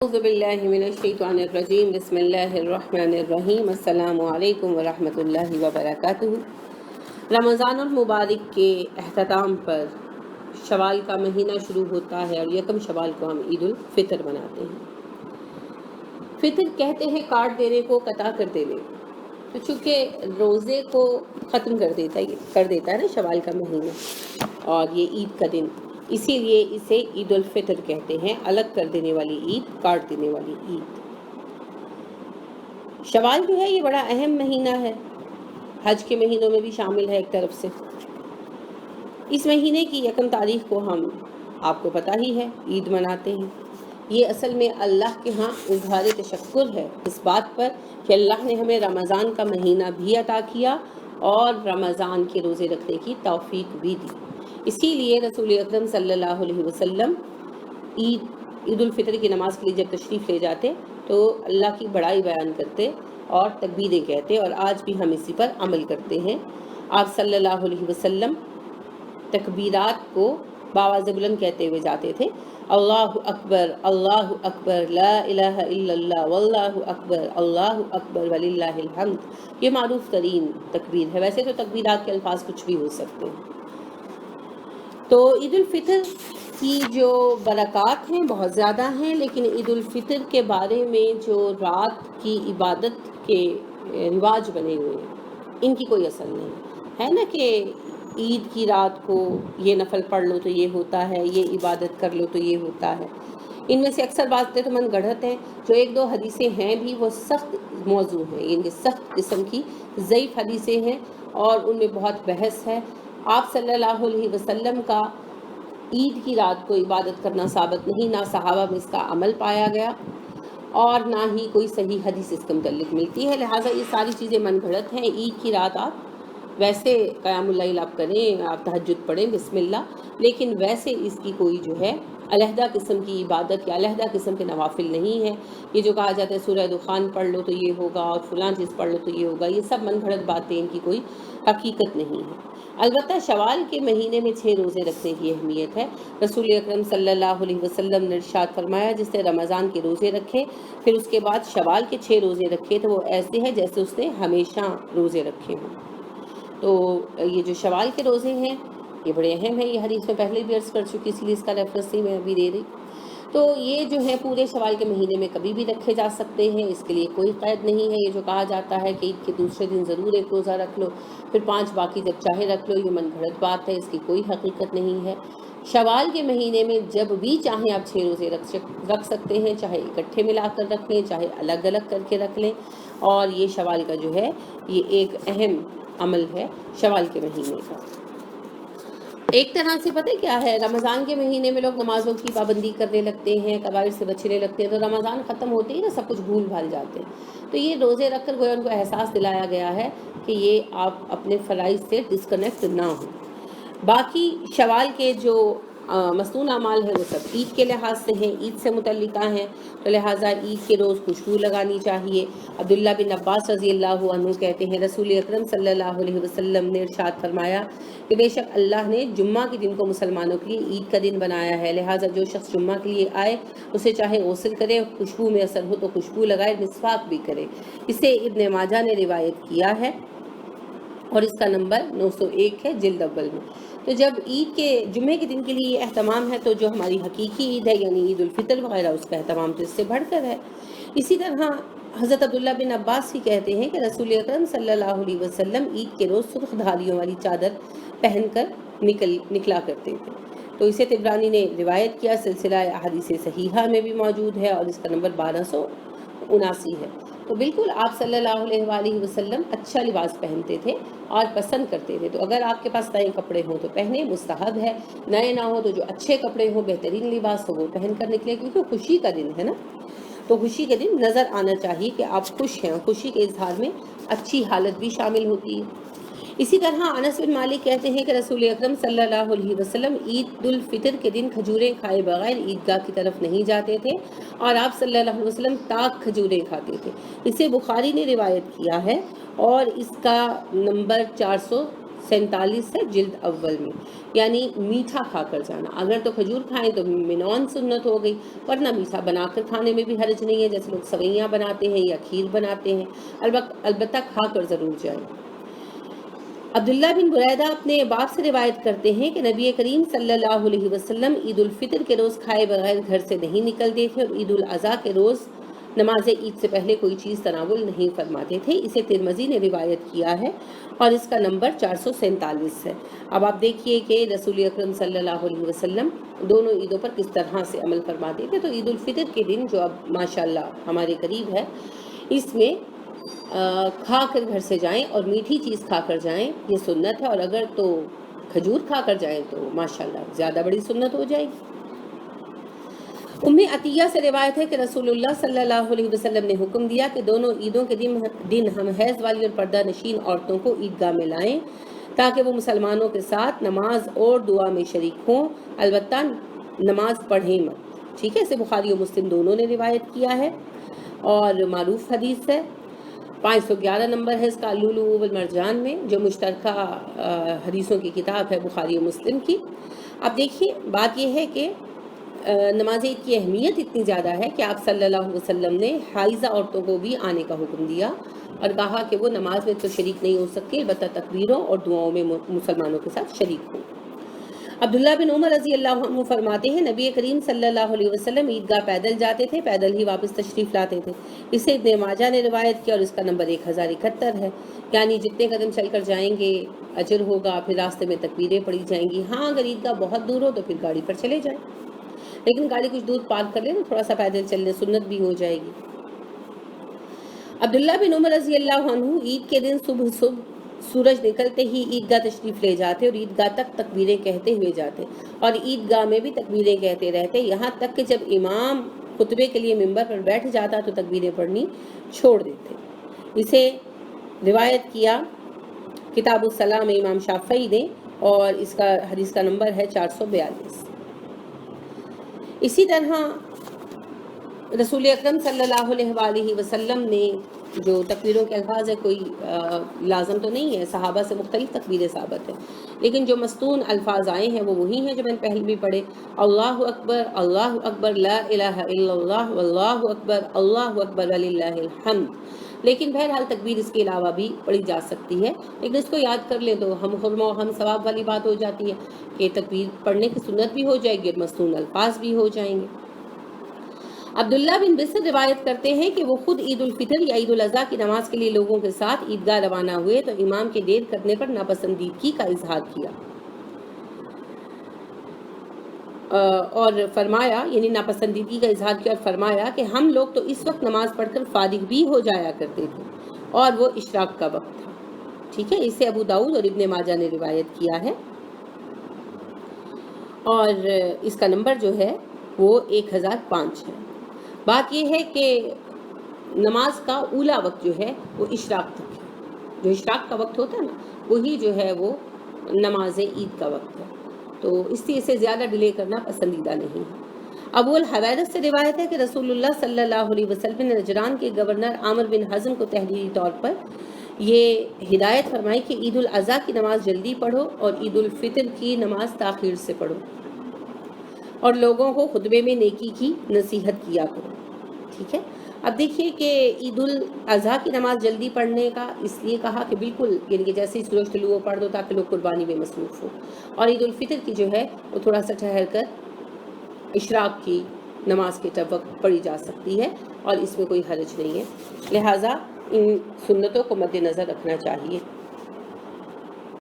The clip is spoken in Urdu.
اعوذ باللہ من الشیطان الرجیم بسم اللہ الرحمن الرحیم السلام علیکم ورحمۃ اللہ وبرکاتہ۔ رمضان المبارک کے اختتام پر شوال کا مہینہ شروع ہوتا ہے اور یکم شوال کو ہم عید الفطر مناتے ہیں۔ فطر کہتے ہیں کاٹ دینے کو، قطع کر دینے، تو چونکہ روزے کو ختم کر دیتا ہے نا شوال کا مہینہ اور یہ عید کا دن، اسی لیے اسے عید الفطر کہتے ہیں، الگ کر دینے والی عید، کاٹ دینے والی عید۔ شوال جو ہے یہ بڑا اہم مہینہ ہے، حج کے مہینوں میں بھی شامل ہے ایک طرف سے۔ اس مہینے کی یکم تاریخ کو ہم، آپ کو پتہ ہی ہے، عید مناتے ہیں۔ یہ اصل میں اللہ کے ہاں اظہار تشکر ہے اس بات پر کہ اللہ نے ہمیں رمضان کا مہینہ بھی عطا کیا اور رمضان کے روزے رکھنے کی توفیق بھی دی۔ اسی لیے رسول اکرم صلی اللہ علیہ وسلم عید الفطر کی نماز کے لیے جب تشریف لے جاتے تو اللہ کی بڑائی بیان کرتے اور تکبیریں کہتے، اور آج بھی ہم اسی پر عمل کرتے ہیں۔ آپ صلی اللہ علیہ وسلم تکبیرات کو باواز بلند کہتے ہوئے جاتے تھے، اللہ اکبر لا الہ الا اللہ واللہ اکبر وللہ الحمد۔ یہ معروف ترین تکبیر ہے۔ ویسے تو تکبیرات کے الفاظ کچھ بھی ہو سکتے ہیں۔ تو عید الفطر کی جو برکات ہیں بہت زیادہ ہیں، لیکن عید الفطر کے بارے میں جو رات کی عبادت کے رواج بنے ہوئے ہیں ان کی کوئی اصل نہیں ہے نا، کہ عید کی رات کو یہ نفل پڑھ لو تو یہ ہوتا ہے، یہ عبادت کر لو تو یہ ہوتا ہے۔ ان میں سے اکثر باتیں تو من گڑھت ہیں، جو ایک دو حدیثیں ہیں بھی وہ سخت موضوع ہیں، یعنی سخت قسم کی ضعیف حدیثیں ہیں اور ان میں بہت بحث ہے۔ آپ صلی اللہ علیہ وسلم کا عید کی رات کو عبادت کرنا ثابت نہیں، نہ صحابہ میں اس کا عمل پایا گیا اور نہ ہی کوئی صحیح حدیث اس کے متعلق ملتی ہے، لہٰذا یہ ساری چیزیں من گھڑت ہیں۔ عید کی رات آپ ویسے قیام اللیل آپ کریں، آپ تہجد پڑھیں، بسم اللہ، لیکن ویسے اس کی کوئی جو ہے علیحدہ قسم کی عبادت یا علیحدہ قسم کے نوافل نہیں ہے۔ یہ جو کہا جاتا ہے سورہ دخان پڑھ لو تو یہ ہوگا اور فلاں چیز پڑھ لو تو یہ ہوگا، یہ سب من گھڑت باتیں، ان کی کوئی حقیقت نہیں ہے۔ البتہ شوال کے مہینے میں 6 روزے رکھنے کی اہمیت ہے۔ رسول اکرم صلی اللہ علیہ وسلم نے ارشاد فرمایا، جس نے رمضان کے روزے رکھے پھر اس کے بعد شوال کے 6 روزے رکھے تو وہ ایسے ہے جیسے اس نے ہمیشہ روزے رکھے ہوں۔ تو یہ جو شوال کے روزے ہیں یہ بڑے اہم ہیں، یہ حدیث میں پہلے بھی عرض کر چکی، اس لیے اس کا ریفرنس نہیں میں ابھی دے رہی۔ تو یہ جو ہے پورے شوال کے مہینے میں کبھی بھی رکھے جا سکتے ہیں، اس کے لیے کوئی قید نہیں ہے۔ یہ جو کہا جاتا ہے کہ عید کے دوسرے دن ضرور ایک روزہ رکھ لو، پھر 5 باقی جب چاہے رکھ لو، یہ من گھڑت بات ہے، اس کی کوئی حقیقت نہیں ہے۔ شوال کے مہینے میں جب بھی چاہیں آپ 6 روزے رکھ سکتے ہیں، چاہے اکٹھے ملا کر رکھ لیں، چاہے الگ الگ کر کے رکھ لیں، اور یہ شوال کا جو ہے یہ ایک اہم عمل ہے شوال کے مہینے کا۔ ایک طرح سے پتہ کیا ہے، رمضان کے مہینے میں لوگ نمازوں کی پابندی کرنے لگتے ہیں، کبائر سے بچنے لگتے ہیں، تو رمضان ختم ہوتے ہی نا سب کچھ بھول بھال جاتے ہیں۔ تو یہ روزے رکھ کر گویا ان کو احساس دلایا گیا ہے کہ یہ آپ اپنے فرائض سے ڈسکنیکٹ نہ ہوں۔ باقی شوال کے جو مصنون اعمال ہیں وہ سب عید کے لحاظ سے ہیں، عید سے متعلقہ ہیں، تو لہٰذا عید کے روز خوشبو لگانی چاہیے۔ عبداللہ بن عباس رضی اللہ عنہ کہتے ہیں، رسول اکرم صلی اللہ علیہ وسلم نے ارشاد فرمایا کہ بے شک اللہ نے جمعہ کے دن کو مسلمانوں کے لیے عید کا دن بنایا ہے، لہٰذا جو شخص جمعہ کے لیے آئے اسے چاہے غسل کرے، خوشبو میں اثر ہو تو خوشبو لگائے، مسواک بھی کرے۔ اسے ابن ماجہ نے روایت کیا ہے اور اس کا نمبر 901 ہے جلد اول میں۔ تو جب عید کے جمعے کے دن کے لیے یہ اہتمام ہے تو جو ہماری حقیقی عید ہے یعنی عید الفطر وغیرہ، اس کا اہتمام تو اس سے بڑھ کر ہے۔ اسی طرح حضرت عبداللہ بن عباس ہی کہتے ہیں کہ رسول اکرم صلی اللہ علیہ وسلم عید کے روز سرخ دھاریوں والی چادر پہن کر نکلا کرتے تھے، تو اسے طبرانی نے روایت کیا، سلسلہ احادیث صحیحہ میں بھی موجود ہے اور اس کا نمبر 1279 ہے۔ تو بالکل آپ صلی اللہ علیہ وآلہ وسلم اچھا لباس پہنتے تھے اور پسند کرتے تھے، تو اگر آپ کے پاس نئے کپڑے ہوں تو پہنے، مستحب ہے، نئے نہ ہو تو جو اچھے کپڑے ہوں، بہترین لباس ہو وہ پہن کر نکلے، کیونکہ خوشی کا دن ہے نا، تو خوشی کے دن نظر آنا چاہیے کہ آپ خوش ہیں، اور خوشی کے اظہار میں اچھی حالت بھی شامل ہوتی ہے۔ اسی طرح انس بن مالک کہتے ہیں کہ رسول اکرم صلی اللہ علیہ وسلم عید الفطر کے دن کھجوریں کھائے بغیر عیدگاہ کی طرف نہیں جاتے تھے، اور آپ صلی اللہ علیہ وسلم تاک کھجوریں کھاتے تھے۔ اسے بخاری نے روایت کیا ہے اور اس کا نمبر 47 ہے جلد اول میں، یعنی میٹھا کھا کر جانا۔ اگر تو کھجور کھائیں تو منون سنت ہو گئی، ورنہ میٹھا بنا کر کھانے میں بھی حرج نہیں ہے، جیسے لوگ سوئیاں بناتے ہیں یا کھیر بناتے ہیں، البتہ کھا کر ضرور جائیں۔ عبداللہ بن بریدہ اپنے باپ سے روایت کرتے ہیں کہ نبی کریم صلی اللہ علیہ وسلم عید الفطر کے روز کھائے بغیر گھر سے نہیں نکلتے تھے، اور عید الاضحیٰ کے روز نماز عید سے پہلے کوئی چیز تناول نہیں فرماتے تھے۔ اسے ترمذی نے روایت کیا ہے اور اس کا نمبر 447 ہے۔ اب آپ دیکھیے کہ رسول اکرم صلی اللہ علیہ وسلم دونوں عیدوں پر کس طرح سے عمل فرماتے تھے۔ تو عید الفطر کے دن جو اب ماشاءاللہ ہمارے قریب ہے، اس میں کھا کر گھر سے جائیں اور میٹھی چیز کھا کر جائیں، یہ سنت ہے، اور اگر تو کھجور کھا کر جائیں تو ماشاءاللہ زیادہ بڑی سنت ہو جائے گی۔ ام عطیہ سے روایت ہے کہ رسول اللہ صلی اللہ علیہ وسلم نے حکم دیا کہ دونوں عیدوں کے دن ہم حیض والی اور پردہ نشین عورتوں کو عیدگاہ میں لائیں تاکہ وہ مسلمانوں کے ساتھ نماز اور دعا میں شریک ہوں، البتہ نماز پڑھیں مت۔ ٹھیک ہے، اسے بخاری و مسلم دونوں نے روایت کیا ہے اور معروف حدیث ہے۔ 511 نمبر ہے اس کا اللؤلؤ والمرجان میں، جو مشترکہ حدیثوں کی کتاب ہے بخاری و مسلم کی۔ اب دیکھیے بات یہ ہے کہ نماز عید کی اہمیت اتنی زیادہ ہے کہ آپ صلی اللہ علیہ وسلم نے حائضہ عورتوں کو بھی آنے کا حکم دیا اور کہا کہ وہ نماز میں تو شریک نہیں ہو سکتی، البتہ تکبیروں اور دعاؤں میں مسلمانوں کے ساتھ شریک ہوں۔ عبداللہ بن عمر رضی اللہ عنہ فرماتے ہیں نبی کریم صلی اللہ علیہ وسلم عیدگاہ پیدل جاتے تھے، پیدل ہی واپس تشریف لاتے تھے۔ اسے ابن ماجہ نے روایت کیا اور اس کا نمبر 1071 ہے، یعنی جتنے قدم چل کر جائیں گے اجر ہوگا، پھر راستے میں تکبیریں پڑھی جائیں گی۔ ہاں اگر عیدگاہ بہت دور ہو تو پھر گاڑی پر چلے جائیں، لیکن گاڑی کچھ دور پارک کر لیں تو تھوڑا سا پیدل چلنے سنت بھی ہو جائے گی۔ عبداللہ بن عمر رضی اللہ عنہ عید کے دن صبح سورج نکلتے ہی عیدگاہ تشریف لے جاتے اور عیدگاہ تک تکبیریں کہتے ہوئے جاتے اور عیدگاہ میں بھی تکبیریں کہتے رہتے، یہاں تک کہ جب امام خطبے کے لیے ممبر پر بیٹھ جاتا تو تکبیریں پڑھنی چھوڑ دیتے۔ اسے روایت کیا کتاب الصلاۃ میں امام شافعی نے اور اس کا حدیث کا نمبر ہے 442۔ اسی طرح رسول اکرم صلی اللہ علیہ وآلہ وسلم نے جو تکبیروں کے الفاظ ہے، کوئی لازم تو نہیں ہے، صحابہ سے مختلف تکبیریں ثابت ہیں، لیکن جو مستون الفاظ آئے ہیں وہ وہی ہیں جو میں نے پہلے بھی پڑھے، اللہ اکبر لا الہ الا اللہ واللہ اکبر وللہ الحمد۔ لیکن بہرحال تکبیر اس کے علاوہ بھی پڑھی جا سکتی ہے، لیکن اس کو یاد کر لیں تو ہم حرم و ہم ثواب والی بات ہو جاتی ہے کہ تکبیر پڑھنے کی سنت بھی ہو جائے گی اور مستون الفاظ بھی ہو جائیں گے۔ عبداللہ بن بسر روایت کرتے ہیں کہ وہ خود عید الفطر یا عید الاضحیٰ کی نماز کے لیے لوگوں کے ساتھ عیدگاہ روانہ ہوئے تو امام کے دیر کرنے پر ناپسندیدگی کا اظہار کیا اور فرمایا، یعنی ناپسندیدگی کا اظہار کیا اور فرمایا کہ ہم لوگ تو اس وقت نماز پڑھ کر فارغ بھی ہو جایا کرتے تھے اور وہ اشراق کا وقت تھا۔ ٹھیک ہے، اسے ابو داؤد اور ابن ماجہ نے روایت کیا ہے اور اس کا نمبر جو ہے وہ 1005 ہے۔ بات یہ ہے کہ نماز کا اولا وقت جو ہے وہ اشراق تک ہے، جو اشراق کا وقت ہوتا ہے نا وہی جو ہے وہ نماز عید کا وقت ہے، تو اس لیے اسے زیادہ ڈیلے کرنا پسندیدہ نہیں ہے۔ ابو الحویرث سے روایت ہے کہ رسول اللہ صلی اللہ علیہ وسلم نے نجران کے گورنر عامر بن حزم کو تحریری طور پر یہ ہدایت فرمائی کہ عید الاضحیٰ کی نماز جلدی پڑھو اور عید الفطر کی نماز تاخیر سے پڑھو اور لوگوں کو خطبے میں نیکی کی نصیحت کیا کرو۔ ٹھیک ہے، اب دیکھیے کہ عید الاضحیٰ کی نماز جلدی پڑھنے کا اس لیے کہا کہ بالکل یعنی کہ جیسے ہی سورج طلوع ہو پڑھ دو تاکہ لوگ قربانی میں مصروف ہو، اور عید الفطر کی جو ہے وہ تھوڑا سا ٹھہر کر اشراق کی نماز کے وقت پڑھی جا سکتی ہے اور اس میں کوئی حرج نہیں ہے، لہٰذا ان سنتوں کو مد نظر رکھنا چاہیے۔